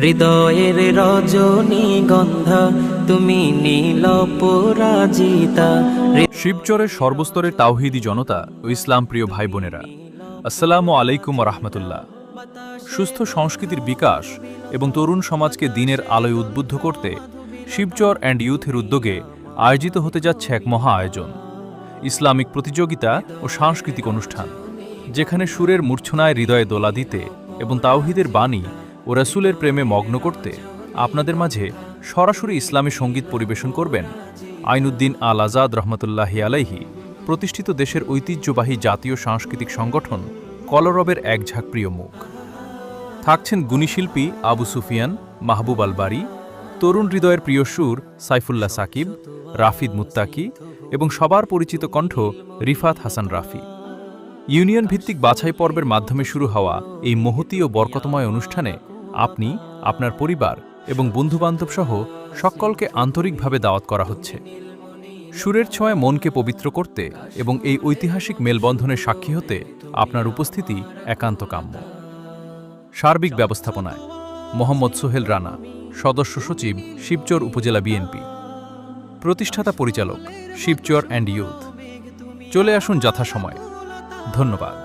হৃদয়ের রজনীগন্ধা তুমি নীল পরাজিতা। শিবচরের সর্বস্তরের তাওহীদি জনতা ও ইসলাম প্রিয় ভাই বোনেরা, আসসালামু আলাইকুম রহমতুল্লাহ। সুস্থ সংস্কৃতির বিকাশ এবং তরুণ সমাজকে দ্বীনের আলোয় উদ্বুদ্ধ করতে শিবচর অ্যান্ড ইউথের উদ্যোগে আয়োজিত হতে যাচ্ছে এক মহা আয়োজন, ইসলামিক প্রতিযোগিতা ও সাংস্কৃতিক অনুষ্ঠান, যেখানে সুরের মূর্ছনায় হৃদয়ে দোলা দিতে এবং তাওহীদের বাণী ও রাসূলের প্রেমে মগ্ন করতে আপনাদের মাঝে সরাসরি ইসলামী সঙ্গীত পরিবেশন করবেন আইনুদ্দিন আল আজাদ রহমতুল্লাহি আলাইহি প্রতিষ্ঠিত দেশের ঐতিহ্যবাহী জাতীয় সাংস্কৃতিক সংগঠন কলরবের এক ঝাঁক প্রিয় মুখ। থাকছেন গুণীশিল্পী আবু সুফিয়ান, মাহবুব আল বারী, তরুণ হৃদয়ের প্রিয় সুর সাইফুল্লাহ সাকিব, রাফিদ মুত্তাকি এবং সবার পরিচিত কণ্ঠ রিফাত হাসান রাফি। ইউনিয়ন ভিত্তিক বাছাই পর্বের মাধ্যমে শুরু হওয়া এই মহতী ও বরকতময় অনুষ্ঠানে আপনি, আপনার পরিবার এবং বন্ধুবান্ধব সহ সকলকে আন্তরিকভাবে দাওয়াত করা হচ্ছে। সুরের ছোঁয়ায় মনকে পবিত্র করতে এবং এই ঐতিহাসিক মেলবন্ধনের সাক্ষী হতে আপনার উপস্থিতি একান্ত কাম্য। সার্বিক ব্যবস্থাপনায় মোহাম্মদ সোহেল রানা, সদস্য সচিব, শিবচর উপজেলা বিএনপি। প্রতিষ্ঠাতা পরিচালক, শিবচর অ্যান্ড ইউথ। চলে আসুন যথাসময়ে। ধন্যবাদ।